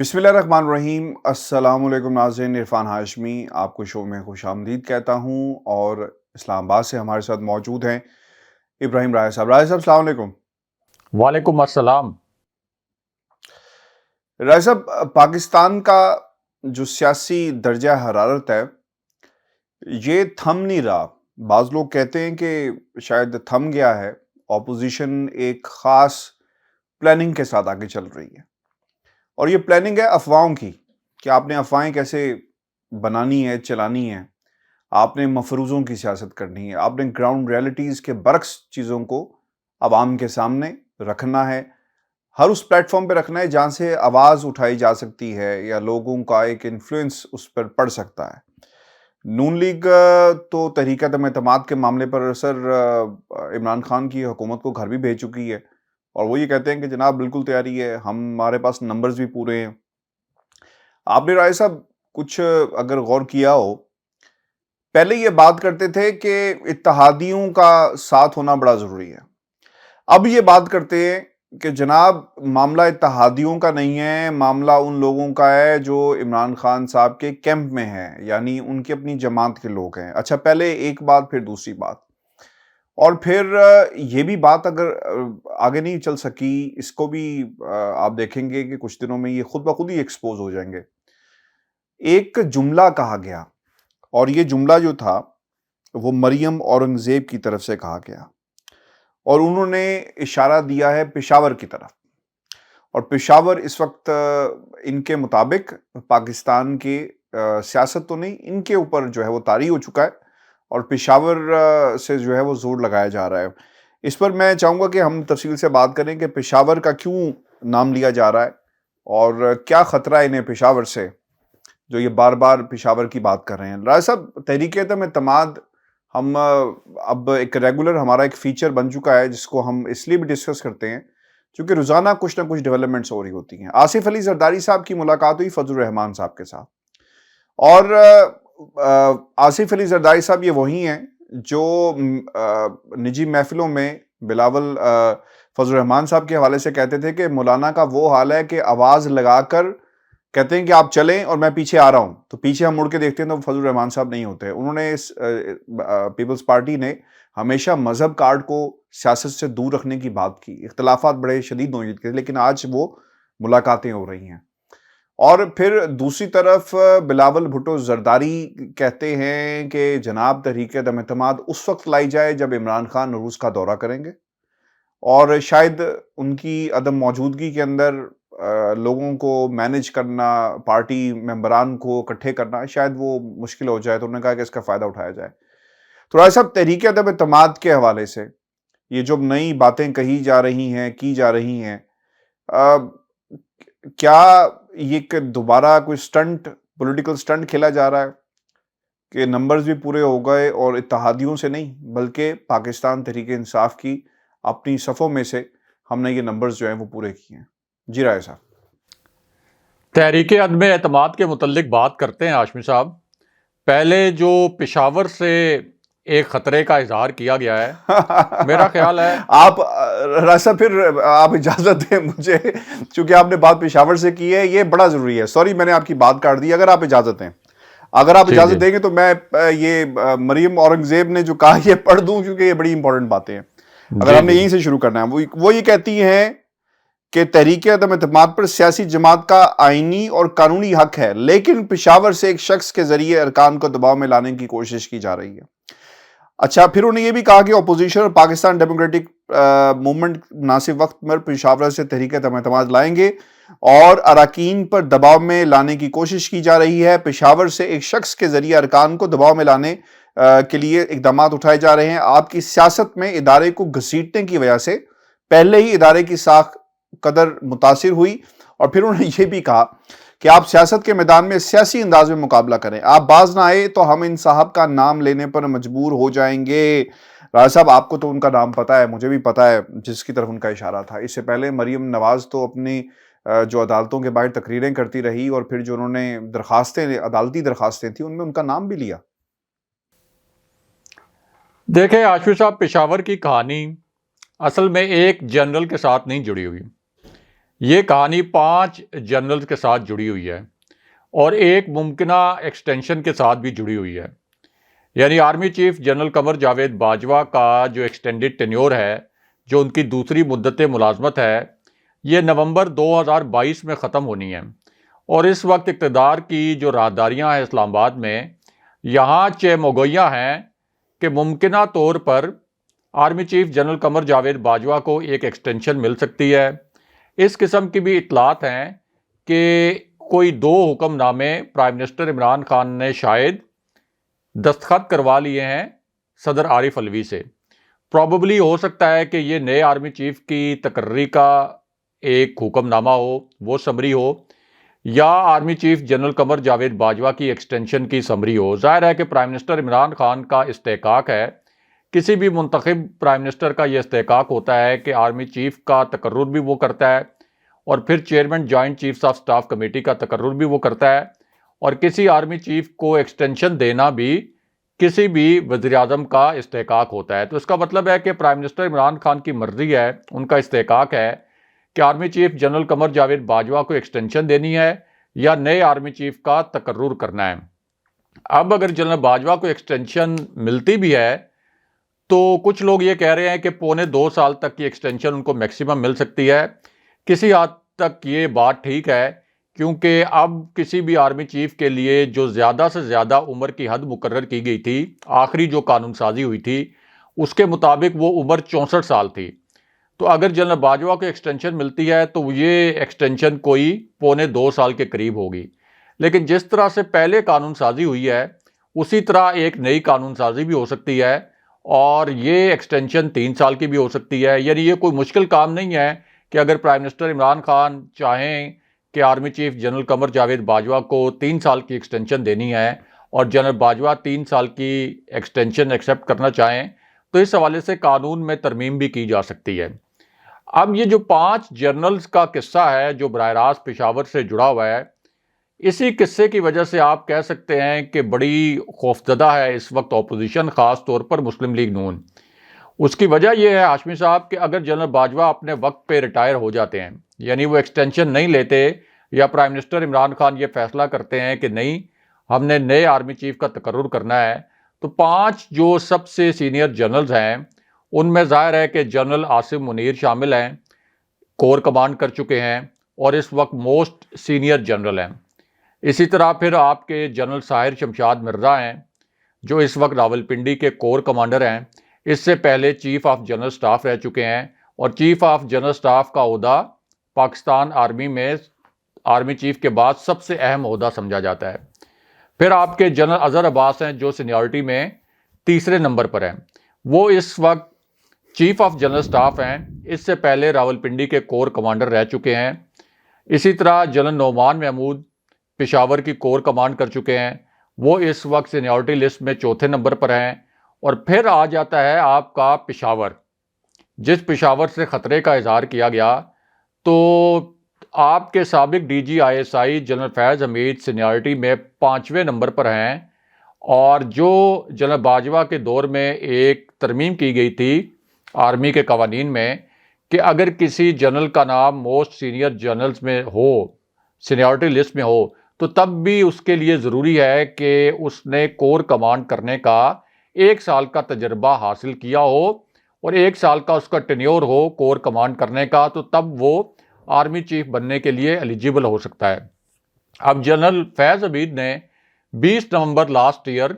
بسم اللہ الرحمن الرحیم۔ السلام علیکم ناظرین، عرفان ہاشمی آپ کو شو میں خوش آمدید کہتا ہوں، اور اسلام آباد سے ہمارے ساتھ موجود ہیں ابراہیم رائے صاحب۔ رائے صاحب السلام علیکم۔ وعلیکم السلام۔ رائے صاحب، پاکستان کا جو سیاسی درجہ حرارت ہے یہ تھم نہیں رہا۔ بعض لوگ کہتے ہیں کہ شاید تھم گیا ہے، اپوزیشن ایک خاص پلاننگ کے ساتھ آگے چل رہی ہے، اور یہ پلاننگ ہے افواہوں کی کہ آپ نے افواہیں کیسے بنانی ہے، چلانی ہے، آپ نے مفروضوں کی سیاست کرنی ہے، آپ نے گراؤنڈ ریالٹیز کے برعکس چیزوں کو عوام کے سامنے رکھنا ہے، ہر اس پلیٹ فارم پہ رکھنا ہے جہاں سے آواز اٹھائی جا سکتی ہے یا لوگوں کا ایک انفلوئنس اس پر پڑ سکتا ہے۔ نون لیگ تو تحریک عدم اعتماد کے معاملے پر سر عمران خان کی حکومت کو گھر بھی بھیج چکی ہے، اور وہ یہ کہتے ہیں کہ جناب بالکل تیاری ہے، ہمارے پاس نمبرز بھی پورے ہیں۔ آپ نے رائے صاحب کچھ اگر غور کیا ہو، پہلے یہ بات کرتے تھے کہ اتحادیوں کا ساتھ ہونا بڑا ضروری ہے، اب یہ بات کرتے ہیں کہ جناب معاملہ اتحادیوں کا نہیں ہے، معاملہ ان لوگوں کا ہے جو عمران خان صاحب کے کیمپ میں ہیں، یعنی ان کی اپنی جماعت کے لوگ ہیں۔ اچھا، پہلے ایک بات پھر دوسری بات، اور پھر یہ بھی بات اگر آگے نہیں چل سکی، اس کو بھی آپ دیکھیں گے کہ کچھ دنوں میں یہ خود بخود ہی ایکسپوز ہو جائیں گے۔ ایک جملہ کہا گیا، اور یہ جملہ جو تھا وہ مریم اورنگزیب کی طرف سے کہا گیا، اور انہوں نے اشارہ دیا ہے پشاور کی طرف، اور پشاور اس وقت ان کے مطابق پاکستان کی سیاست تو نہیں، ان کے اوپر جو ہے وہ طاری ہو چکا ہے، اور پشاور سے جو ہے وہ زور لگایا جا رہا ہے۔ اس پر میں چاہوں گا کہ ہم تفصیل سے بات کریں کہ پشاور کا کیوں نام لیا جا رہا ہے، اور کیا خطرہ ہے انہیں پشاور سے جو یہ بار بار پشاور کی بات کر رہے ہیں۔ رائے صاحب، تحریک عدم اعتماد ہم اب ایک ریگولر ہمارا ایک فیچر بن چکا ہے، جس کو ہم اس لیے بھی ڈسکس کرتے ہیں کیونکہ روزانہ کچھ نہ کچھ ڈیولپمنٹس ہو رہی ہوتی ہیں۔ آصف علی زرداری صاحب کی ملاقات ہوئی فضل الرحمان صاحب کے ساتھ، اور آصف علی زرداری صاحب یہ وہی ہیں جو نجی محفلوں میں بلاول فضل الرحمان صاحب کے حوالے سے کہتے تھے کہ مولانا کا وہ حال ہے کہ آواز لگا کر کہتے ہیں کہ آپ چلیں اور میں پیچھے آ رہا ہوں، تو پیچھے ہم مڑ کے دیکھتے ہیں تو فضل الرحمان صاحب نہیں ہوتے۔ انہوں نے پیپلز پارٹی نے ہمیشہ مذہب کارڈ کو سیاست سے دور رکھنے کی بات کی، اختلافات بڑے شدید نوعیت کے، لیکن آج وہ ملاقاتیں ہو رہی ہیں۔ اور پھر دوسری طرف بلاول بھٹو زرداری کہتے ہیں کہ جناب تحریک عدم اعتماد اس وقت لائی جائے جب عمران خان روس کا دورہ کریں گے، اور شاید ان کی عدم موجودگی کے اندر لوگوں کو مینج کرنا، پارٹی ممبران کو اکٹھے کرنا شاید وہ مشکل ہو جائے، تو انہوں نے کہا کہ اس کا فائدہ اٹھایا جائے۔ تو رائے صاحب، تحریک عدم اعتماد کے حوالے سے یہ جو نئی باتیں کہی جا رہی ہیں، کی جا رہی ہیں، کیا یہ کہ دوبارہ کوئی سٹنٹ، پولیٹیکل سٹنٹ کھیلا جا رہا ہے کہ نمبرز بھی پورے ہو گئے، اور اتحادیوں سے نہیں بلکہ پاکستان تحریک انصاف کی اپنی صفوں میں سے ہم نے یہ نمبرز جو ہیں وہ پورے کیے ہیں؟ جی رائے صاحب۔ تحریک عدم اعتماد کے متعلق بات کرتے ہیں ہاشمی صاحب۔ پہلے جو پشاور سے ایک خطرے کا اظہار کیا گیا ہے، میرا خیال ہے آپ رائے صاحب پھر آپ اجازت دیں مجھے، چونکہ آپ نے بات پشاور سے کی ہے، یہ بڑا ضروری ہے، سوری میں نے آپ کی بات کاٹ دی، اگر آپ اجازت دیں، اگر آپ اجازت دیں گے تو میں یہ مریم اورنگزیب نے جو کہا یہ پڑھ دوں، کیونکہ یہ بڑی امپورٹنٹ باتیں ہیں، اگر ہم نے یہیں سے شروع کرنا ہے۔ وہ یہ کہتی ہیں کہ تحریک عدم اعتماد پر سیاسی جماعت کا آئینی اور قانونی حق ہے، لیکن پشاور سے ایک شخص کے ذریعے ارکان کو دباؤ میں لانے کی کوشش کی جا رہی ہے۔ اچھا، پھر انہوں نے یہ بھی کہا کہ اپوزیشن اور پاکستان ڈیموکریٹک موومنٹ مناسب وقت پر پشاور سے تحریک عدم اعتماد لائیں گے، اور اراکین پر دباؤ میں لانے کی کوشش کی جا رہی ہے۔ پشاور سے ایک شخص کے ذریعے ارکان کو دباؤ میں لانے کے لیے اقدامات اٹھائے جا رہے ہیں۔ آپ کی سیاست میں ادارے کو گھسیٹنے کی وجہ سے پہلے ہی ادارے کی ساکھ قدر متاثر ہوئی، اور پھر انہوں نے یہ بھی کہا کہ آپ سیاست کے میدان میں سیاسی انداز میں مقابلہ کریں، آپ باز نہ آئے تو ہم ان صاحب کا نام لینے پر مجبور ہو جائیں گے۔ راجہ صاحب، آپ کو تو ان کا نام پتہ ہے، مجھے بھی پتہ ہے جس کی طرف ان کا اشارہ تھا۔ اس سے پہلے مریم نواز تو اپنی جو عدالتوں کے باہر تقریریں کرتی رہی، اور پھر جو انہوں نے درخواستیں، عدالتی درخواستیں تھیں، ان میں ان کا نام بھی لیا۔ دیکھیں ہاشمی صاحب، پشاور کی کہانی اصل میں ایک جنرل کے ساتھ نہیں جڑی ہوئی، یہ کہانی 5 جنرلز کے ساتھ جڑی ہوئی ہے اور ایک ممکنہ ایکسٹینشن کے ساتھ بھی جڑی ہوئی ہے. یعنی army chief general Qamar Javed Bajwa کا جو ایکسٹینڈڈ ٹینیور ہے، جو ان کی دوسری مدت ملازمت ہے، یہ نومبر 2022 میں ختم ہونی ہے. اور اس وقت اقتدار کی جو راہداریاں ہیں اسلام آباد میں، یہاں چہ ہیں کہ ممکنہ طور پر army chief general Qamar Javed Bajwa کو ایک ایکسٹینشن مل سکتی ہے. اس قسم کی بھی اطلاعات ہیں کہ کوئی 2 حکم نامے پرائم منسٹر عمران خان نے شاید دستخط کروا لیے ہیں صدر عارف علوی سے. پروبیبلی ہو سکتا ہے کہ یہ نئے آرمی چیف کی تقرری کا ایک حکم نامہ ہو، وہ سمری ہو، یا army chief general Qamar Javed Bajwa کی ایکسٹینشن کی سمری ہو. ظاہر ہے کہ پرائم منسٹر عمران خان کا استحقاق ہے، کسی بھی منتخب پرائم منسٹر کا یہ استحقاق ہوتا ہے کہ آرمی چیف کا تقرر بھی وہ کرتا ہے، اور پھر chairman joint chiefs of staff committee کا تقرر بھی وہ کرتا ہے، اور کسی آرمی چیف کو ایکسٹینشن دینا بھی کسی بھی وزیر اعظم کا استحقاق ہوتا ہے. تو اس کا مطلب ہے کہ پرائم منسٹر عمران خان کی مرضی ہے، ان کا استحقاق ہے کہ army chief general Qamar Javed Bajwa کو ایکسٹینشن دینی ہے یا نئے آرمی چیف کا تقرر کرنا ہے. اب اگر جنرل باجوہ کو ایکسٹینشن ملتی بھی ہے تو کچھ لوگ یہ کہہ رہے ہیں کہ 1.25 سال تک کی ایکسٹینشن ان کو میکسیمم مل سکتی ہے. کسی حد تک یہ بات ٹھیک ہے، کیونکہ اب کسی بھی آرمی چیف کے لیے جو زیادہ سے زیادہ عمر کی حد مقرر کی گئی تھی، آخری جو قانون سازی ہوئی تھی اس کے مطابق وہ عمر 64 سال تھی. تو اگر جنرل باجوہ کو ایکسٹینشن ملتی ہے تو یہ ایکسٹینشن کوئی 1.25 سال کے قریب ہوگی. لیکن جس طرح سے پہلے قانون سازی ہوئی ہے اسی طرح ایک نئی قانون سازی بھی ہو سکتی ہے، اور یہ ایکسٹینشن 3 سال کی بھی ہو سکتی ہے. یعنی یہ کوئی مشکل کام نہیں ہے کہ اگر پرائم منسٹر عمران خان چاہیں کہ army chief general Qamar Javed Bajwa کو 3 سال کی ایکسٹینشن دینی ہے اور جنرل باجوہ 3 سال کی ایکسٹینشن ایکسیپٹ کرنا چاہیں تو اس حوالے سے قانون میں ترمیم بھی کی جا سکتی ہے. اب یہ جو 5 جنرلز کا قصہ ہے جو براہ راست پشاور سے جڑا ہوا ہے، اسی قصے کی وجہ سے آپ کہہ سکتے ہیں کہ بڑی خوفزدہ ہے اس وقت اپوزیشن، خاص طور پر مسلم لیگ نون. اس کی وجہ یہ ہے ہاشمی صاحب کہ اگر جنرل باجوہ اپنے وقت پہ ریٹائر ہو جاتے ہیں، یعنی وہ ایکسٹینشن نہیں لیتے، یا پرائم منسٹر عمران خان یہ فیصلہ کرتے ہیں کہ نہیں ہم نے نئے آرمی چیف کا تقرر کرنا ہے، تو 5 جو سب سے سینئر جنرلز ہیں ان میں ظاہر ہے کہ جنرل عاصم منیر شامل ہیں، کور کمانڈ کر چکے ہیں اور اس وقت موسٹ سینئر جنرل ہیں. اسی طرح پھر آپ کے جنرل ساحر شمشاد مرزا ہیں جو اس وقت راولپنڈی کے کور کمانڈر ہیں. اس سے پہلے چیف آف جنرل سٹاف رہ چکے ہیں، اور چیف آف جنرل سٹاف کا عہدہ پاکستان آرمی میں آرمی چیف کے بعد سب سے اہم عہدہ سمجھا جاتا ہے. پھر آپ کے جنرل اظہر عباس ہیں جو سینیورٹی میں تیسرے نمبر پر ہیں، وہ اس وقت چیف آف جنرل سٹاف ہیں. اس سے پہلے راولپنڈی کے کور کمانڈر رہ چکے ہیں. اسی طرح جنرل نعمان محمود پشاور کی کور کمانڈ کر چکے ہیں، وہ اس وقت سینیورٹی لسٹ میں 4تھے نمبر پر ہیں. اور پھر آ جاتا ہے آپ کا پشاور، جس پشاور سے خطرے کا اظہار کیا گیا. تو آپ کے سابق D G I S I general Faiz Hameed seniority میں 5ویں نمبر پر ہیں، اور جو جنرل باجوہ کے دور میں ایک ترمیم کی گئی تھی آرمی کے قوانین میں کہ اگر کسی جنرل کا نام موسٹ سینئر جنرلز میں ہو، سینیورٹی لسٹ میں ہو، تو تب بھی اس کے لیے ضروری ہے کہ اس نے کور کمانڈ کرنے کا 1 سال کا تجربہ حاصل کیا ہو اور 1 سال کا اس کا ٹینیور ہو کور کمانڈ کرنے کا، تو تب وہ آرمی چیف بننے کے لیے ایلیجیبل ہو سکتا ہے. اب جنرل فیض حمید نے 20 نومبر لاسٹ ایئر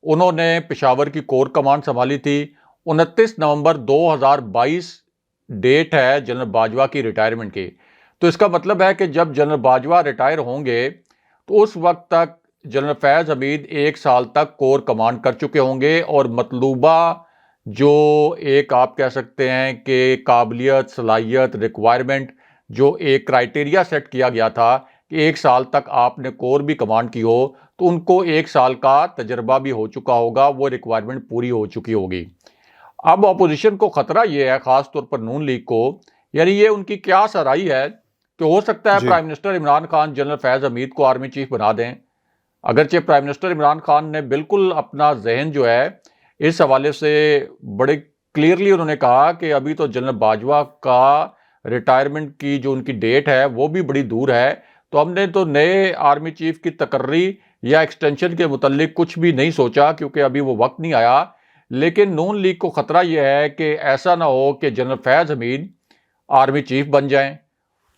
انہوں نے پشاور کی کور کمانڈ سنبھالی تھی. 29 نومبر 2022 ڈیٹ ہے جنرل باجوہ کی ریٹائرمنٹ کی. تو اس کا مطلب ہے کہ جب جنرل باجوہ ریٹائر ہوں گے تو اس وقت تک جنرل فیض حمید 1 سال تک کور کمانڈ کر چکے ہوں گے، اور مطلوبہ جو ایک آپ کہہ سکتے ہیں کہ قابلیت، صلاحیت، ریکوائرمنٹ، جو ایک کرائٹیریا سیٹ کیا گیا تھا کہ 1 سال تک آپ نے کور بھی کمانڈ کی ہو، تو ان کو 1 سال کا تجربہ بھی ہو چکا ہوگا، وہ ریکوائرمنٹ پوری ہو چکی ہوگی. اب اپوزیشن کو خطرہ یہ ہے، خاص طور پر نون لیگ کو، یعنی یہ ان کی کیا سرائی ہے کہ ہو سکتا ہے prime minister Imran Khan general Faiz Hameed کو آرمی چیف بنا دیں. اگرچہ پرائم منسٹر عمران خان نے بالکل اپنا ذہن جو ہے اس حوالے سے بڑے کلیئرلی انہوں نے کہا کہ ابھی تو جنرل باجوہ کا ریٹائرمنٹ کی جو ان کی ڈیٹ ہے وہ بھی بڑی دور ہے. تو ہم نے تو نئے آرمی چیف کی تقرری یا ایکسٹینشن کے متعلق کچھ بھی نہیں سوچا کیونکہ ابھی وہ وقت نہیں آیا. لیکن نون لیگ کو خطرہ یہ ہے کہ ایسا نہ ہو کہ جنرل فیض حمید آرمی چیف بن جائیں،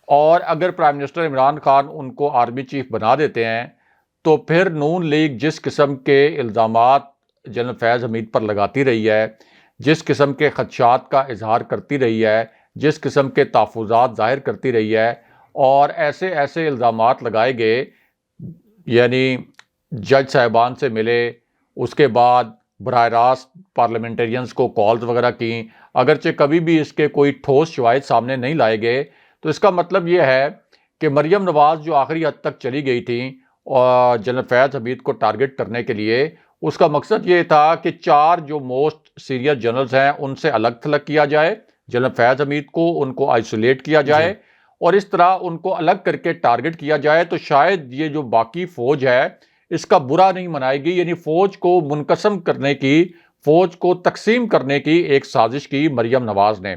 اور اگر پرائم منسٹر عمران خان ان کو آرمی چیف بنا دیتے ہیں تو پھر نون لیگ جس قسم کے الزامات جنرل فیض حمید پر لگاتی رہی ہے، جس قسم کے خدشات کا اظہار کرتی رہی ہے، جس قسم کے تحفظات ظاہر کرتی رہی ہے، اور ایسے الزامات لگائے گئے، یعنی جج صاحبان سے ملے، اس کے بعد براہ راست پارلیمنٹرینز کو کالز وغیرہ کیں، اگرچہ کبھی بھی اس کے کوئی ٹھوس شواہد سامنے نہیں لائے گئے. تو اس کا مطلب یہ ہے کہ مریم نواز جو آخری حد تک چلی گئی تھیں اور جنرل فیض حمید کو ٹارگٹ کرنے کے لیے، اس کا مقصد یہ تھا کہ 4 جو موسٹ سینئر جنرلز ہیں ان سے الگ تھلگ کیا جائے، جنرل فیض حمید کو ان کو آئسولیٹ کیا جائے، اور اس طرح ان کو الگ کر کے ٹارگٹ کیا جائے. تو شاید یہ جو باقی فوج ہے اس کا برا نہیں منائے گی. یعنی فوج کو منقسم کرنے کی، فوج کو تقسیم کرنے کی ایک سازش کی مریم نواز نے.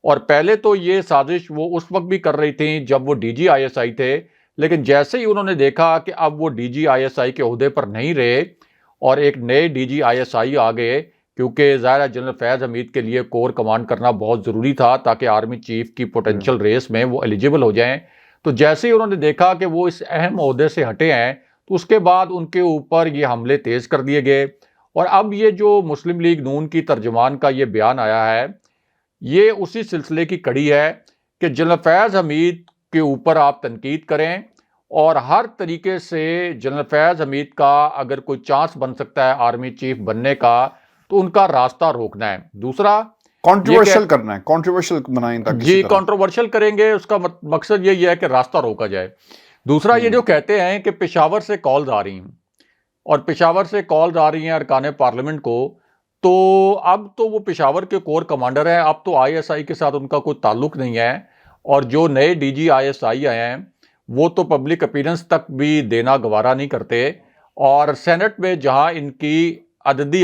اور پہلے تو یہ سازش وہ اس وقت بھی کر رہی تھیں جب وہ ڈی جی آئی ایس آئی تھے، لیکن جیسے ہی انہوں نے دیکھا کہ اب وہ ڈی جی آئی ایس آئی کے عہدے پر نہیں رہے اور ایک نئے ڈی جی آئی ایس آئی آ گئے، کیونکہ ظاہر جنرل فیض حمید کے لیے کور کمانڈ کرنا بہت ضروری تھا تاکہ آرمی چیف کی پوٹینشل ریس میں وہ ایلیجیبل ہو جائیں. تو جیسے ہی انہوں نے دیکھا کہ وہ اس اہم عہدے سے ہٹے ہیں تو اس کے بعد ان کے اوپر یہ حملے تیز کر دیے گئے. اور اب یہ جو مسلم لیگ نون کی ترجمان کا یہ بیان آیا ہے، یہ اسی سلسلے کی کڑی ہے کہ جنرل فیض حمید کے اوپر آپ تنقید کریں اور ہر طریقے سے جنرل فیض حمید کا اگر کوئی چانس بن سکتا ہے آرمی چیف بننے کا تو ان کا راستہ روکنا ہے. دوسرا کنٹروورشل کرنا ہے، کنٹروورشل بنائیں تاکہ جی کنٹروورشل کریں گے، اس کا مقصد یہی ہے کہ راستہ روکا جائے. دوسرا یہ جو کہتے ہیں کہ پشاور سے کالز آ رہی ہیں اور پشاور سے کالز آ رہی ہیں ارکان پارلیمنٹ کو، تو اب تو وہ پشاور کے کور کمانڈر ہیں، اب تو آئی ایس آئی کے ساتھ ان کا کوئی تعلق نہیں ہے، اور جو نئے ڈی جی آئی ایس آئی آئے ہیں وہ تو پبلک اپیرنس تک بھی دینا گوارا نہیں کرتے. اور سینٹ میں جہاں ان کی عددی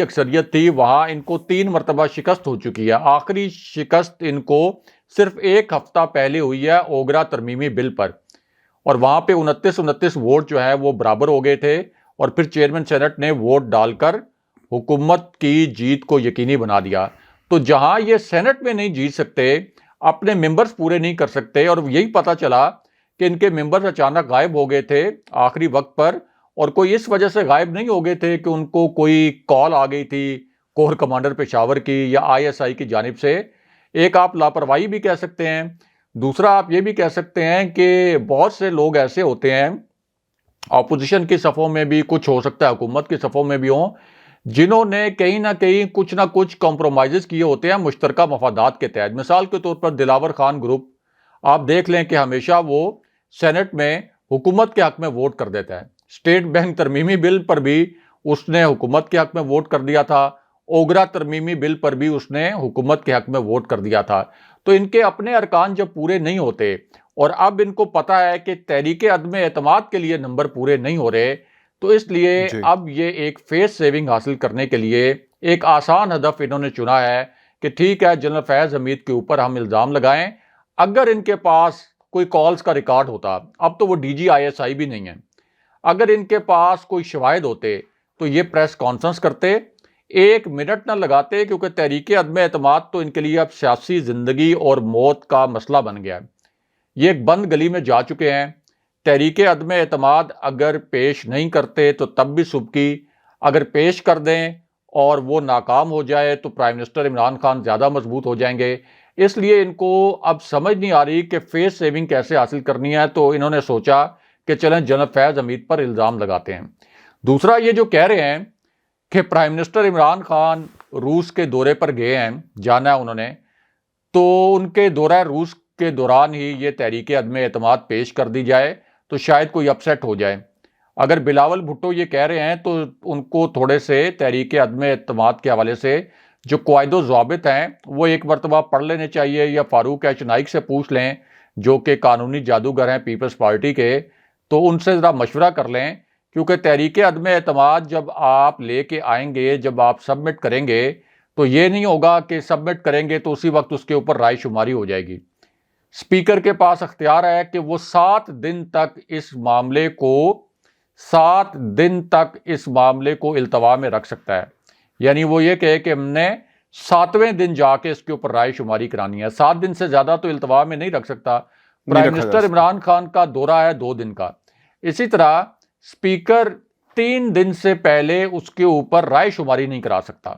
اکثریت تھی وہاں ان کو 3 مرتبہ شکست ہو چکی ہے. آخری شکست ان کو صرف 1 ہفتہ پہلے ہوئی ہے اوگرا ترمیمی بل پر، اور وہاں پہ 29 ووٹ جو ہیں وہ برابر ہو گئے تھے، اور پھر چیئرمین سینٹ نے ووٹ ڈال کر حکومت کی جیت کو یقینی بنا دیا. تو جہاں یہ سینٹ میں نہیں جیت سکتے، اپنے ممبرز پورے نہیں کر سکتے، اور یہی پتا چلا کہ ان کے ممبرز اچانک غائب ہو گئے تھے آخری وقت پر، اور کوئی اس وجہ سے غائب نہیں ہو گئے تھے کہ ان کو کوئی کال آ گئی تھی کور کمانڈر پشاور کی یا آئی ایس آئی کی جانب سے. ایک آپ لاپرواہی بھی کہہ سکتے ہیں. دوسرا آپ یہ بھی کہہ سکتے ہیں کہ بہت سے لوگ ایسے ہوتے ہیں اپوزیشن کی صفوں میں بھی، کچھ ہو سکتا ہے حکومت کی صفوں میں بھی ہوں، جنہوں نے کہیں نہ کچھ کمپرومائزز کیے ہوتے ہیں مشترکہ مفادات کے تحت. مثال کے طور پر دلاور خان گروپ آپ دیکھ لیں کہ ہمیشہ وہ سینٹ میں حکومت کے حق میں ووٹ کر دیتا ہے. اسٹیٹ بینک ترمیمی بل پر بھی اس نے حکومت کے حق میں ووٹ کر دیا تھا، اوگرا ترمیمی بل پر بھی اس نے حکومت کے حق میں ووٹ کر دیا تھا. تو ان کے اپنے ارکان جب پورے نہیں ہوتے اور اب ان کو پتا ہے کہ تحریک عدم اعتماد کے لیے نمبر پورے نہیں ہو رہے، تو اس لیے اب یہ ایک فیس سیونگ حاصل کرنے کے لیے ایک آسان ہدف انہوں نے چنا ہے کہ ٹھیک ہے جنرل فیض حمید کے اوپر ہم الزام لگائیں. اگر ان کے پاس کوئی کالز کا ریکارڈ ہوتا، اب تو وہ ڈی جی آئی ایس آئی بھی نہیں ہے، اگر ان کے پاس کوئی شواہد ہوتے تو یہ پریس کانفرنس کرتے، 1 منٹ نہ لگاتے، کیونکہ تحریک عدم اعتماد تو ان کے لیے اب سیاسی زندگی اور موت کا مسئلہ بن گیا ہے. یہ ایک بند گلی میں جا چکے ہیں. تحریک عدم اعتماد اگر پیش نہیں کرتے تو تب بھی صبح کی، اگر پیش کر دیں اور وہ ناکام ہو جائے تو پرائم منسٹر عمران خان زیادہ مضبوط ہو جائیں گے. اس لیے ان کو اب سمجھ نہیں آ رہی کہ فیس سیونگ کیسے حاصل کرنی ہے، تو انہوں نے سوچا کہ چلیں جنرل فیض حمید پر الزام لگاتے ہیں. دوسرا یہ جو کہہ رہے ہیں کہ پرائم منسٹر عمران خان روس کے دورے پر گئے ہیں، جانا ہے انہوں نے، تو ان کے دورہ روس کے دوران ہی یہ تحریک عدم اعتماد پیش کر دی جائے تو شاید کوئی اپسیٹ ہو جائے. اگر بلاول بھٹو یہ کہہ رہے ہیں تو ان کو تھوڑے سے تحریک عدم اعتماد کے حوالے سے جو قواعد و ضوابط ہیں وہ ایک مرتبہ پڑھ لینے چاہیے، یا فاروق ایچ نائک سے پوچھ لیں جو کہ قانونی جادوگر ہیں پیپلز پارٹی کے، تو ان سے ذرا مشورہ کر لیں. کیونکہ تحریک عدم اعتماد جب آپ لے کے آئیں گے، جب آپ سبمٹ کریں گے، تو یہ نہیں ہوگا کہ سبمٹ کریں گے تو اسی وقت اس کے اوپر رائے شماری ہو جائے گی. اسپیکر کے پاس اختیار ہے کہ وہ 7 دن تک اس معاملے کو التوا میں رکھ سکتا ہے. یعنی وہ یہ کہے کہ ہم نے 7ویں دن جا کے اس کے اوپر رائے شماری کرانی ہے. 7 دن سے زیادہ تو التوا میں نہیں رکھ سکتا. پرائم منسٹر عمران خان کا دورہ ہے 2 دن کا. اسی طرح اسپیکر 3 دن سے پہلے اس کے اوپر رائے شماری نہیں کرا سکتا.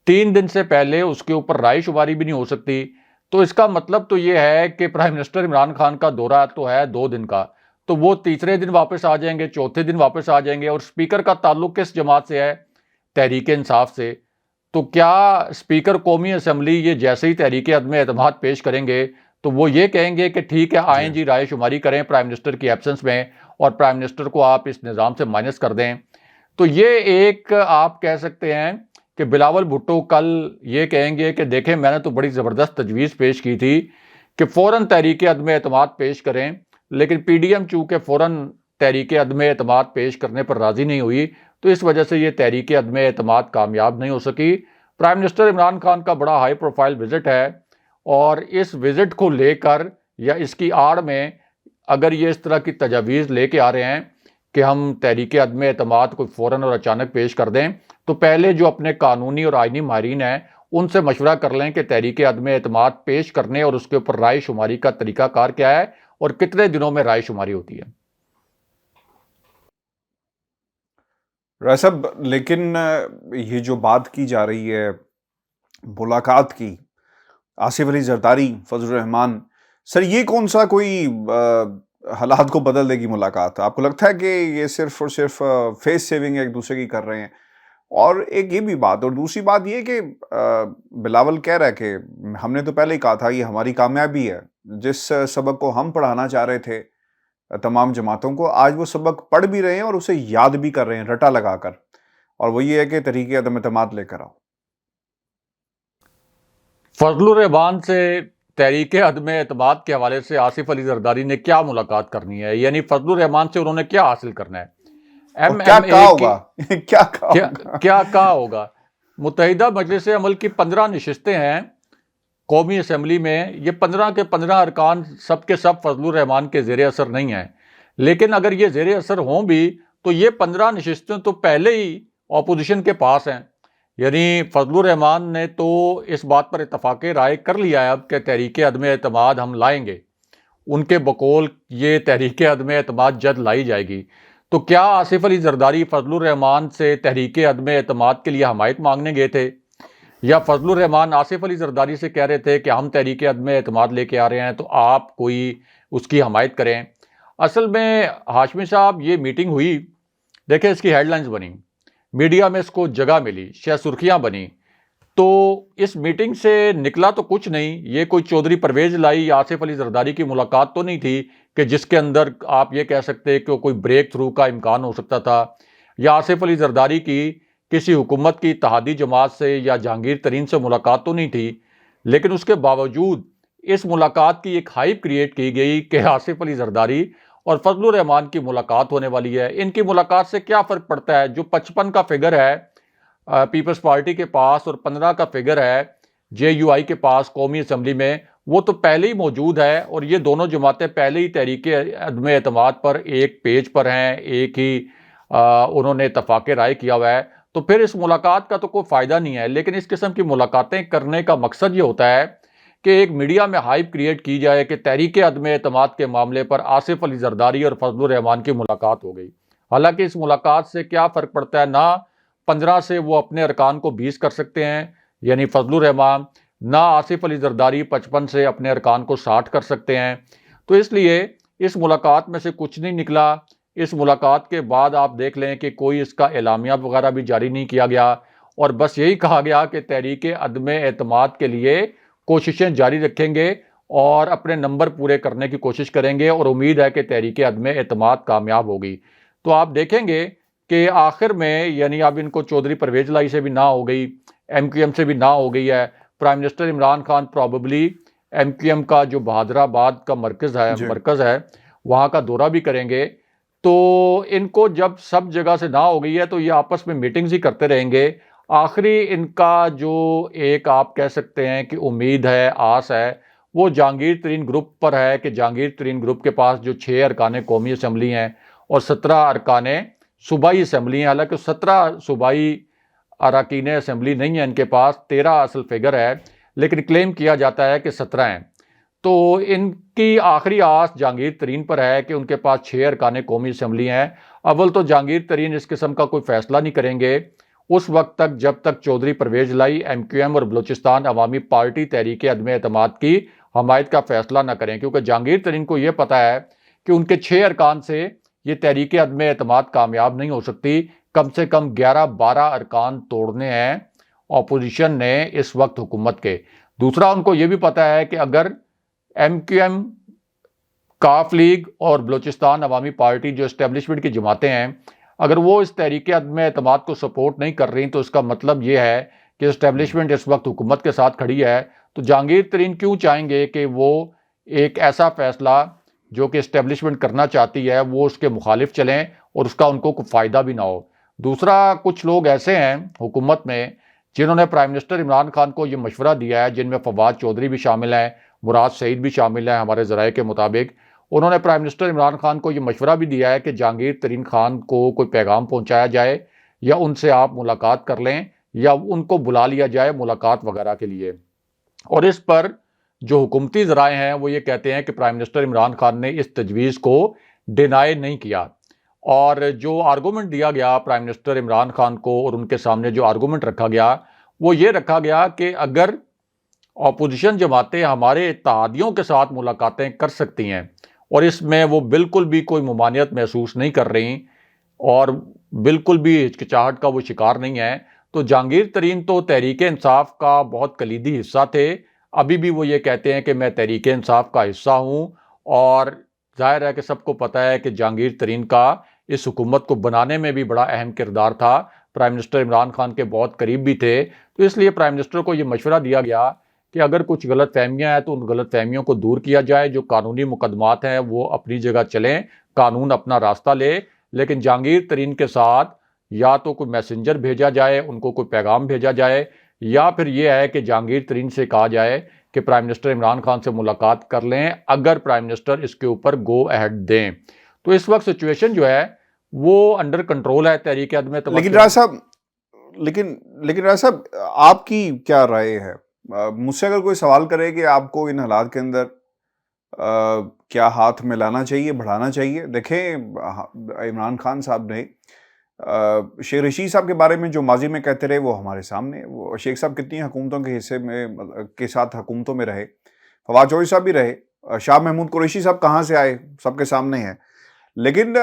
3 دن سے پہلے اس کے اوپر رائے شماری بھی نہیں ہو سکتی. تو اس کا مطلب تو یہ ہے کہ پرائم منسٹر عمران خان کا دورہ تو ہے 2 دن کا, تو وہ تیسرے دن واپس آ جائیں گے, چوتھے دن واپس آ جائیں گے. اور اسپیکر کا تعلق کس جماعت سے ہے؟ تحریک انصاف سے. تو کیا اسپیکر قومی اسمبلی یہ جیسے ہی تحریک عدم اعتماد پیش کریں گے تو وہ یہ کہیں گے کہ ٹھیک ہے آئیں جی رائے شماری کریں پرائم منسٹر کی ایبسنس میں, اور پرائم منسٹر کو آپ اس نظام سے مائنس کر دیں؟ تو یہ ایک آپ کہہ سکتے ہیں کہ بلاول بھٹو کل یہ کہیں گے کہ دیکھیں میں نے تو بڑی زبردست تجویز پیش کی تھی کہ فوراً تحریک عدم اعتماد پیش کریں, لیکن پی ڈی ایم چونکہ فوراً تحریک عدم اعتماد پیش کرنے پر راضی نہیں ہوئی, تو اس وجہ سے یہ تحریک عدم اعتماد کامیاب نہیں ہو سکی. پرائم منسٹر عمران خان کا بڑا ہائی پروفائل وزٹ ہے, اور اس وزٹ کو لے کر یا اس کی آڑ میں اگر یہ اس طرح کی تجاویز لے کے آ رہے ہیں کہ ہم تحریک عدم اعتماد کو فوراً اور اچانک پیش کر دیں, تو پہلے جو اپنے قانونی اور آئینی ماہرین ہیں ان سے مشورہ کر لیں کہ تحریک عدم اعتماد پیش کرنے اور اس کے اوپر رائے شماری کا طریقہ کار کیا ہے اور کتنے دنوں میں رائے شماری ہوتی ہے. رائے صاحب, لیکن یہ جو بات کی جا رہی ہے ملاقات کی, آصف علی زرداری, فضل الرحمان, سر یہ کون سا کوئی حالات کو بدل دے گی ملاقات؟ آپ کو لگتا ہے کہ یہ صرف اور صرف فیس سیونگ ایک دوسرے کی کر رہے ہیں؟ اور ایک یہ بھی بات, اور دوسری بات یہ کہ بلاول کہہ رہا ہے کہ ہم نے تو پہلے ہی کہا تھا یہ ہماری کامیابی ہے, جس سبق کو ہم پڑھانا چاہ رہے تھے تمام جماعتوں کو, آج وہ سبق پڑھ بھی رہے ہیں اور اسے یاد بھی کر رہے ہیں رٹا لگا کر, اور وہ یہ ہے کہ تحریک عدم اعتماد لے کر آؤ. فضل الرحمان سے تحریک عدم اعتماد کے حوالے سے آصف علی زرداری نے کیا ملاقات کرنی ہے؟ یعنی فضل الرحمان سے انہوں نے کیا حاصل کرنا ہے؟ کیا کہا ہوگا؟ متحدہ مجلس عمل کی 15 نشستیں ہیں قومی اسمبلی میں, یہ 15 کے 15 ارکان سب کے سب فضل الرحمان کے زیر اثر نہیں ہیں, لیکن اگر یہ زیر اثر ہوں بھی تو یہ 15 نشستیں تو پہلے ہی اپوزیشن کے پاس ہیں. یعنی فضل الرحمان نے تو اس بات پر اتفاق رائے کر لیا ہے اب کہ تحریک عدم اعتماد ہم لائیں گے, ان کے بقول یہ تحریک عدم اعتماد جلد لائی جائے گی. تو کیا آصف علی زرداری فضل الرحمان سے تحریک عدم اعتماد کے لیے حمایت مانگنے گئے تھے, یا فضل الرحمان آصف علی زرداری سے کہہ رہے تھے کہ ہم تحریک عدم اعتماد لے کے آ رہے ہیں تو آپ کوئی اس کی حمایت کریں؟ اصل میں ہاشمی صاحب یہ میٹنگ ہوئی, دیکھیں اس کی ہیڈ لائنز بنی, میڈیا میں اس کو جگہ ملی, شہ سرخیاں بنی, تو اس میٹنگ سے نکلا تو کچھ نہیں. یہ کوئی چودھری پرویز لائی یا آصف علی زرداری کی ملاقات تو نہیں تھی کہ جس کے اندر آپ یہ کہہ سکتے کہ کوئی بریک تھرو کا امکان ہو سکتا تھا, یا آصف علی زرداری کی کسی حکومت کی اتحادی جماعت سے یا جہانگیر ترین سے ملاقات تو نہیں تھی. لیکن اس کے باوجود اس ملاقات کی ایک ہائپ کریٹ کی گئی کہ آصف علی زرداری اور فضل الرحمان کی ملاقات ہونے والی ہے. ان کی ملاقات سے کیا فرق پڑتا ہے؟ جو 55 کا فگر ہے پیپلز پارٹی کے پاس اور 15 کا فگر ہے جے یو آئی کے پاس قومی اسمبلی میں, وہ تو پہلے ہی موجود ہے, اور یہ دونوں جماعتیں پہلے ہی تحریک عدم اعتماد پر ایک پیج پر ہیں, ایک ہی انہوں نے اتفاق رائے کیا ہوا ہے. تو پھر اس ملاقات کا تو کوئی فائدہ نہیں ہے. لیکن اس قسم کی ملاقاتیں کرنے کا مقصد یہ ہوتا ہے کہ ایک میڈیا میں ہائپ کریٹ کی جائے کہ تحریک عدم اعتماد کے معاملے پر آصف علی زرداری اور فضل الرحمان کی ملاقات ہو گئی. حالانکہ اس ملاقات سے کیا فرق پڑتا ہے؟ نہ 15 سے وہ اپنے ارکان کو 20 کر سکتے ہیں یعنی فضل الرحمان, نہ آصف علی زرداری 55 سے اپنے ارکان کو 60 کر سکتے ہیں. تو اس لیے اس ملاقات میں سے کچھ نہیں نکلا. اس ملاقات کے بعد آپ دیکھ لیں کہ کوئی اس کا اعلامیہ وغیرہ بھی جاری نہیں کیا گیا, اور بس یہی کہا گیا کہ تحریک عدم اعتماد کے لیے کوششیں جاری رکھیں گے اور اپنے نمبر پورے کرنے کی کوشش کریں گے, اور امید ہے کہ تحریک عدم اعتماد کامیاب ہوگی. تو آپ دیکھیں گے کہ آخر میں یعنی اب ان کو چودھری پرویز لائی سے بھی نہ ہو گئی, ایم کیو ایم سے بھی نہ ہو گئی ہے. Prime minister Imran Khan probably M Q M کا جو بہادر آباد کا مرکز ہے وہاں کا دورہ بھی کریں گے. تو ان کو جب سب جگہ سے نہ ہو گئی ہے تو یہ آپس میں میٹنگز ہی کرتے رہیں گے. آخری ان کا جو ایک آپ کہہ سکتے ہیں کہ امید ہے، آس ہے، وہ جہانگیر ترین گروپ پر ہے کہ جہانگیر ترین گروپ کے پاس جو 6 ارکان قومی اسمبلی ہیں اور 17 ارکان صوبائی اسمبلی ہیں، حالانکہ 17 صوبائی اراکین اسمبلی نہیں ہیں ان کے پاس، 13 اصل فگر ہے، لیکن کلیم کیا جاتا ہے کہ 17 ہیں۔ تو ان کی آخری آس جہانگیر ترین پر ہے کہ ان کے پاس 6 ارکان قومی اسمبلی ہیں۔ اول تو جہانگیر ترین اس قسم کا کوئی فیصلہ نہیں کریں گے اس وقت تک جب تک چودھری پرویز لائی MQM اور بلوچستان عوامی پارٹی تحریک عدم اعتماد کی حمایت کا فیصلہ نہ کریں، کیونکہ جہانگیر ترین کو یہ پتہ ہے کہ ان کے 6 ارکان سے یہ تحریک عدم اعتماد کامیاب نہیں ہو سکتی، کم سے کم 11-12 ارکان توڑنے ہیں اپوزیشن نے اس وقت حکومت کے۔ دوسرا ان کو یہ بھی پتہ ہے کہ اگر MQM، کاف لیگ اور بلوچستان عوامی پارٹی جو اسٹیبلشمنٹ کی جماعتیں ہیں، اگر وہ اس تحریک عدم اعتماد کو سپورٹ نہیں کر رہی تو اس کا مطلب یہ ہے کہ اسٹیبلشمنٹ اس وقت حکومت کے ساتھ کھڑی ہے۔ تو جہانگیر ترین کیوں چاہیں گے کہ وہ ایک ایسا فیصلہ جو کہ اسٹیبلشمنٹ کرنا چاہتی ہے وہ اس کے مخالف چلیں اور اس کا ان کو کوئی فائدہ بھی نہ ہو۔ دوسرا، کچھ لوگ ایسے ہیں حکومت میں جنہوں نے پرائم منسٹر عمران خان کو یہ مشورہ دیا ہے، جن میں فواد چودھری بھی شامل ہیں، مراد سعید بھی شامل ہیں ہمارے ذرائع کے مطابق۔ انہوں نے پرائم منسٹر عمران خان کو یہ مشورہ بھی دیا ہے کہ جہانگیر ترین خان کو کوئی پیغام پہنچایا جائے یا ان سے آپ ملاقات کر لیں یا ان کو بلا لیا جائے ملاقات وغیرہ کے لیے۔ اور اس پر جو حکومتی ذرائع ہیں وہ یہ کہتے ہیں کہ پرائم منسٹر عمران خان نے اس تجویز کو ڈینائی نہیں کیا، اور جو آرگومنٹ دیا گیا پرائم منسٹر عمران خان کو اور ان کے سامنے جو آرگومنٹ رکھا گیا وہ یہ رکھا گیا کہ اگر اپوزیشن جماعتیں ہمارے اتحادیوں کے ساتھ ملاقاتیں کر سکتی ہیں اور اس میں وہ بالکل بھی کوئی ممانعت محسوس نہیں کر رہی اور بالکل بھی ہچکچاہٹ کا وہ شکار نہیں ہے، تو جہانگیر ترین تو تحریک انصاف کا بہت کلیدی حصہ تھے، ابھی بھی وہ یہ کہتے ہیں کہ میں تحریک انصاف کا حصہ ہوں، اور ظاہر ہے کہ سب کو پتہ ہے کہ جہانگیر ترین کا اس حکومت کو بنانے میں بھی بڑا اہم کردار تھا، پرائم منسٹر عمران خان کے بہت قریب بھی تھے۔ تو اس لیے پرائم منسٹر کو یہ مشورہ دیا گیا کہ اگر کچھ غلط فہمیاں ہیں تو ان غلط فہمیوں کو دور کیا جائے، جو قانونی مقدمات ہیں وہ اپنی جگہ چلیں، قانون اپنا راستہ لے، لیکن جہانگیر ترین کے ساتھ یا تو کوئی میسنجر بھیجا جائے، ان کو کوئی پیغام بھیجا جائے، یا پھر یہ ہے کہ جہانگیر ترین سے کہا جائے کہ پرائم منسٹر عمران خان سے ملاقات کر لیں اگر پرائم منسٹر اس کے اوپر گو اہیڈ دیں۔ تو اس وقت سچویشن جو ہے وہ انڈر کنٹرول ہے تحریک عدم اعتماد۔ لیکن راج صاحب آپ کی کیا رائے ہے؟ مجھ سے اگر کوئی سوال کرے کہ آپ کو ان حالات کے اندر کیا ہاتھ ملانا چاہیے، بڑھانا چاہیے، دیکھیں عمران خان صاحب نے شیخ رشید صاحب کے بارے میں جو ماضی میں کہتے رہے وہ ہمارے سامنے، وہ شیخ صاحب کتنی حکومتوں کے حصے میں کے ساتھ حکومتوں میں رہے، فواد چودھری صاحب بھی رہے، شاہ محمود قریشی صاحب کہاں سے آئے سب کے سامنے ہیں، لیکن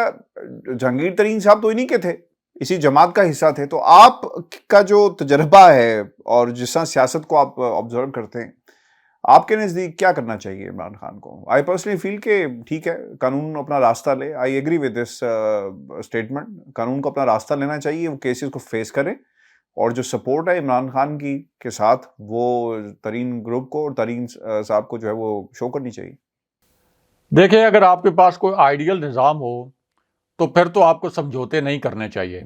جہانگیر ترین صاحب تو انہی کے تھے، اسی جماعت کا حصہ تھے۔ تو آپ کا جو تجربہ ہے اور جس طرح سیاست کو آپ آبزرو کرتے ہیں، آپ کے نزدیک کیا کرنا چاہیے عمران خان کو؟ آئی پرسنلی فیل کہ ٹھیک ہے، قانون اپنا راستہ لے، I agree with this statement, قانون کو اپنا راستہ لینا چاہیے، وہ کیسز کو فیس کریں، اور جو سپورٹ ہے عمران خان کی کے ساتھ وہ ترین گروپ کو اور ترین صاحب کو جو ہے وہ شو کرنی چاہیے۔ دیکھیں، اگر آپ کے پاس کوئی آئیڈیل نظام ہو تو پھر تو آپ کو سمجھوتے نہیں کرنے چاہیے،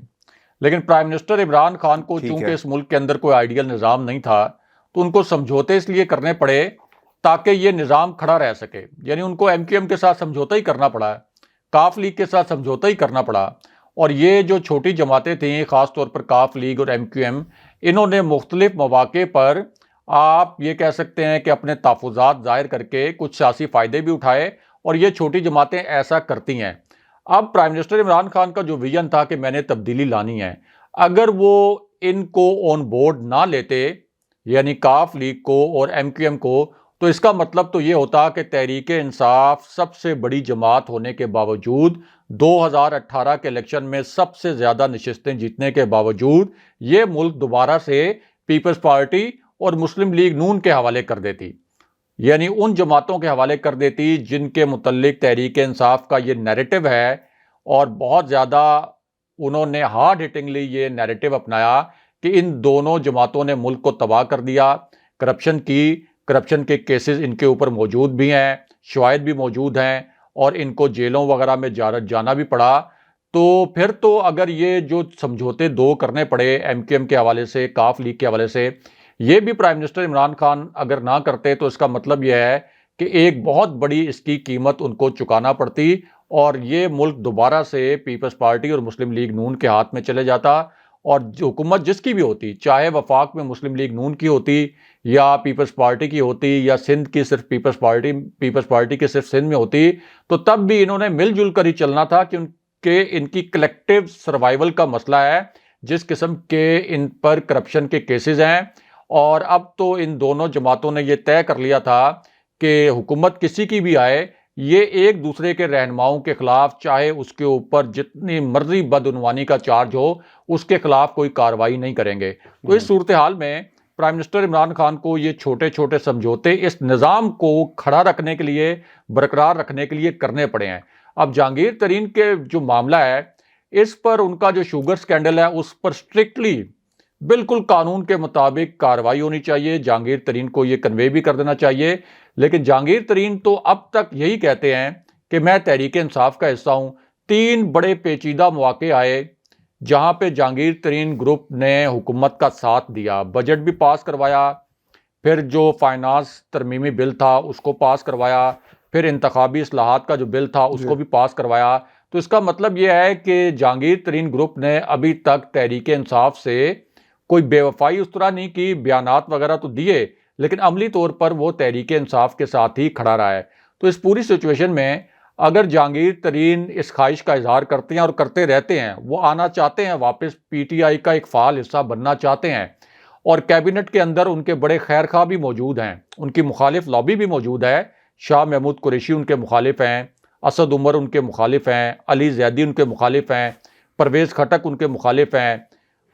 لیکن پرائم منسٹر عمران خان کو چونکہ اس ملک کے اندر کوئی آئیڈیل نظام نہیں تھا تو ان کو سمجھوتے اس لیے کرنے پڑے تاکہ یہ نظام کھڑا رہ سکے، یعنی ان کو MQM کے ساتھ سمجھوتا ہی کرنا پڑا، کاف لیگ کے ساتھ سمجھوتا ہی کرنا پڑا، اور یہ جو چھوٹی جماعتیں تھیں خاص طور پر کاف لیگ اور MQM، انہوں نے مختلف مواقع پر آپ یہ کہہ سکتے ہیں کہ اپنے تحفظات ظاہر کر کے کچھ سیاسی فائدے بھی اٹھائے، اور یہ چھوٹی جماعتیں ایسا کرتی ہیں۔ اب پرائم منسٹر عمران خان کا جو ویژن تھا کہ میں نے تبدیلی لانی ہے، اگر وہ ان کو آن بورڈ نہ لیتے، یعنی کاف لیگ کو اور MQM کو، تو اس کا مطلب تو یہ ہوتا کہ تحریک انصاف سب سے بڑی جماعت ہونے کے باوجود، 2018 کے الیکشن میں سب سے زیادہ نشستیں جیتنے کے باوجود، یہ ملک دوبارہ سے پیپلز پارٹی اور مسلم لیگ نون کے حوالے کر دیتی، یعنی ان جماعتوں کے حوالے کر دیتی جن کے متعلق تحریک انصاف کا یہ نیریٹو ہے، اور بہت زیادہ انہوں نے ہارڈ ہٹنگلی یہ نیریٹو اپنایا کہ ان دونوں جماعتوں نے ملک کو تباہ کر دیا، کرپشن کے کیسز ان کے اوپر موجود بھی ہیں، شواہد بھی موجود ہیں، اور ان کو جیلوں وغیرہ میں جانا بھی پڑا۔ تو پھر تو اگر یہ جو سمجھوتے دو کرنے پڑے ایم کیو ایم کے حوالے سے، کاف لیگ کے حوالے سے، یہ بھی پرائم منسٹر عمران خان اگر نہ کرتے تو اس کا مطلب یہ ہے کہ ایک بہت بڑی اس کی قیمت ان کو چکانا پڑتی اور یہ ملک دوبارہ سے پیپلز پارٹی اور مسلم لیگ نون کے ہاتھ میں چلے جاتا، اور جو حکومت جس کی بھی ہوتی، چاہے وفاق میں مسلم لیگ نون کی ہوتی یا پیپلز پارٹی کی ہوتی یا سندھ کی صرف پیپلز پارٹی کی صرف سندھ میں ہوتی، تو تب بھی انہوں نے مل جل کر ہی چلنا تھا کہ ان کی کلیکٹیو سروائیول کا مسئلہ ہے، جس قسم کے ان پر کرپشن کے کیسز ہیں۔ اور اب تو ان دونوں جماعتوں نے یہ طے کر لیا تھا کہ حکومت کسی کی بھی آئے، یہ ایک دوسرے کے رہنماؤں کے خلاف چاہے اس کے اوپر جتنی مرضی بدعنوانی کا چارج ہو، اس کے خلاف کوئی کارروائی نہیں کریں گے۔ تو اس صورتحال میں پرائم منسٹر عمران خان کو یہ چھوٹے چھوٹے سمجھوتے اس نظام کو کھڑا رکھنے کے لیے، برقرار رکھنے کے لیے کرنے پڑے ہیں۔ اب جہانگیر ترین کے جو معاملہ ہے، اس پر ان کا جو شوگر سکینڈل ہے، اس پر سٹرکٹلی بالکل قانون کے مطابق کارروائی ہونی چاہیے۔ جہانگیر ترین کو یہ کنوے بھی کر دینا چاہیے، لیکن جہانگیر ترین تو اب تک یہی کہتے ہیں کہ میں تحریک انصاف کا حصہ ہوں۔ 3 بڑے پیچیدہ مواقع آئے جہاں پہ جہانگیر ترین گروپ نے حکومت کا ساتھ دیا، بجٹ بھی پاس کروایا، پھر جو فائنانس ترمیمی بل تھا اس کو پاس کروایا، پھر انتخابی اصلاحات کا جو بل تھا اس کو بھی پاس کروایا۔ تو اس کا مطلب یہ ہے کہ جہانگیر ترین گروپ نے ابھی تک تحریک انصاف سے کوئی بے وفائی اس طرح نہیں کی، بیانات وغیرہ تو دیے لیکن عملی طور پر وہ تحریک انصاف کے ساتھ ہی کھڑا رہا ہے۔ تو اس پوری سچویشن میں اگر جہانگیر ترین اس خواہش کا اظہار کرتے ہیں اور کرتے رہتے ہیں، وہ آنا چاہتے ہیں واپس، پی ٹی آئی کا ایک فعال حصہ بننا چاہتے ہیں، اور کیبنٹ کے اندر ان کے بڑے خیر خواہ بھی موجود ہیں، ان کی مخالف لابی بھی موجود ہے، شاہ محمود قریشی ان کے مخالف ہیں، اسد عمر ان کے مخالف ہیں، علی زیدی ان کے مخالف ہیں، پرویز خٹک ان کے مخالف ہیں،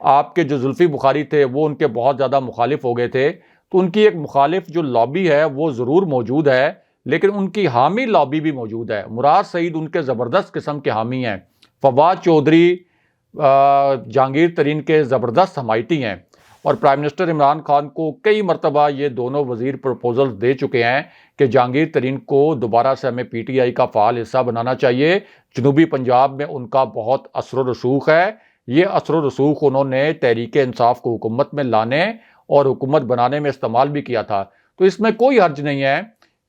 آپ کے جو زلفی بخاری تھے وہ ان کے بہت زیادہ مخالف ہو گئے تھے۔ تو ان کی ایک مخالف جو لابی ہے وہ ضرور موجود ہے، لیکن ان کی حامی لابی بھی موجود ہے۔ مراد سعید ان کے زبردست قسم کے حامی ہیں، فواد چودھری جہانگیر ترین کے زبردست حمایتی ہیں، اور پرائم منسٹر عمران خان کو کئی مرتبہ یہ دونوں وزیر پروپوزل دے چکے ہیں کہ جہانگیر ترین کو دوبارہ سے ہمیں پی ٹی آئی کا فعال حصہ بنانا چاہیے۔ جنوبی پنجاب میں ان کا بہت اثر و رسوخ ہے، یہ اثر و رسوخ انہوں نے تحریک انصاف کو حکومت میں لانے اور حکومت بنانے میں استعمال بھی کیا تھا۔ تو اس میں کوئی حرج نہیں ہے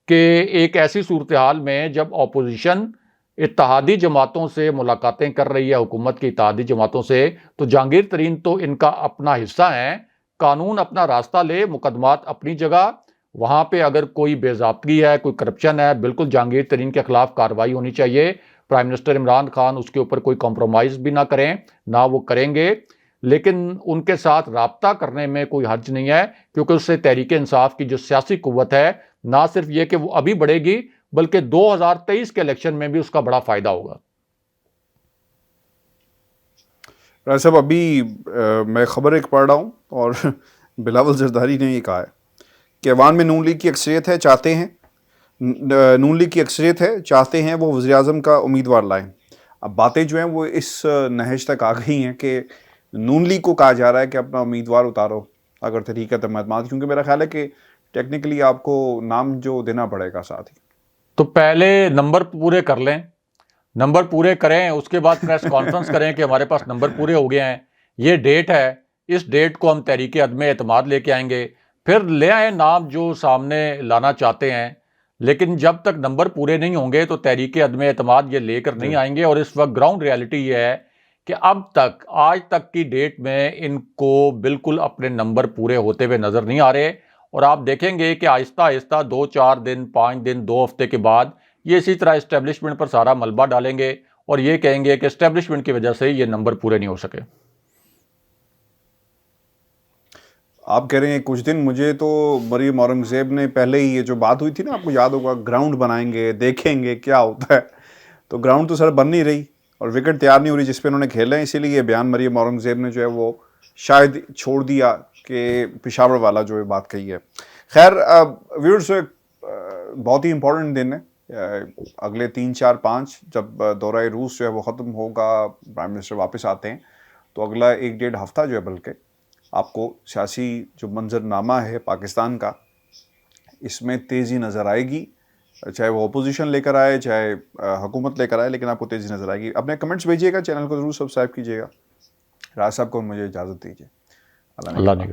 کہ ایک ایسی صورتحال میں جب اپوزیشن اتحادی جماعتوں سے ملاقاتیں کر رہی ہے، حکومت کی اتحادی جماعتوں سے، تو جہانگیر ترین تو ان کا اپنا حصہ ہیں، قانون اپنا راستہ لے، مقدمات اپنی جگہ، وہاں پہ اگر کوئی بے ضابطگی ہے، کوئی کرپشن ہے، بالکل جہانگیر ترین کے خلاف کارروائی ہونی چاہیے۔ پرائم منسٹر عمران خان اس کے اوپر کوئی کمپرومائز بھی نہ کریں، نہ وہ کریں گے، لیکن ان کے ساتھ رابطہ کرنے میں کوئی حرج نہیں ہے، کیونکہ اس سے تحریک انصاف کی جو سیاسی قوت ہے، نہ صرف یہ کہ وہ ابھی بڑھے گی بلکہ 2023 کے الیکشن میں بھی اس کا بڑا فائدہ ہوگا۔ راجہ صاحب، ابھی میں خبر ایک پڑھ رہا ہوں اور بلاول زرداری نے یہ کہا ہے کہ ایوان میں نون لیگ کی اکثریت ہے، چاہتے ہیں وہ وزیر اعظم کا امیدوار لائیں۔ اب باتیں جو ہیں وہ اس نہج تک آ گئی ہیں کہ نون لیگ کو کہا جا رہا ہے کہ اپنا امیدوار اتارو اگر تحریک اعتماد، کیونکہ میرا خیال ہے کہ ٹیکنیکلی آپ کو نام جو دینا پڑے گا ساتھ ہی۔ تو پہلے نمبر پورے کر لیں، نمبر پورے کریں، اس کے بعد پریس کانفرنس کریں کہ ہمارے پاس نمبر پورے ہو گئے ہیں، یہ ڈیٹ ہے، اس ڈیٹ کو ہم تحریک عدم اعتماد لے کے آئیں گے، پھر لے آئیں نام جو سامنے لانا چاہتے ہیں، لیکن جب تک نمبر پورے نہیں ہوں گے تو تحریک عدم اعتماد یہ لے کر نہیں آئیں گے۔ اور اس وقت گراؤنڈ ریالٹی یہ ہے کہ اب تک آج تک کی ڈیٹ میں ان کو بالکل اپنے نمبر پورے ہوتے ہوئے نظر نہیں آ رہے، اور آپ دیکھیں گے کہ آہستہ آہستہ 2-4 دن، 5 دن، 2 ہفتے کے بعد یہ اسی طرح اسٹیبلشمنٹ پر سارا ملبہ ڈالیں گے اور یہ کہیں گے کہ اسٹیبلشمنٹ کی وجہ سے یہ نمبر پورے نہیں ہو سکے۔ آپ کہہ رہے ہیں کچھ دن، مجھے تو مریم اورنگزیب نے پہلے ہی یہ جو بات ہوئی تھی نا، آپ کو یاد ہوگا، گراؤنڈ بنائیں گے، دیکھیں گے کیا ہوتا ہے، تو گراؤنڈ تو سر بن نہیں رہی اور وکٹ تیار نہیں ہو رہی جس پہ انہوں نے کھیلا ہے، اسی لیے یہ بیان مریم اورنگزیب نے جو ہے وہ شاید چھوڑ دیا کہ پشاور والا جو ہے بات کہی ہے۔ خیر ویورز، بہت ہی امپورٹنٹ دن ہے، اگلے 3-4-5 جب دورہ روس جو ہے وہ ختم ہوگا، پرائم منسٹر واپس آتے ہیں، تو اگلا 1-1.5 ہفتہ جو ہے بلکہ آپ کو سیاسی جو منظر نامہ ہے پاکستان کا، اس میں تیزی نظر آئے گی۔ چاہے وہ اپوزیشن لے کر آئے چاہے حکومت لے کر آئے، لیکن آپ کو تیزی نظر آئے گی. اپنے کمنٹس بھیجیے گا، چینل کو ضرور سبسکرائب کیجیے گا. راز صاحب کو مجھے اجازت دیجیے. اللہ اللہ نے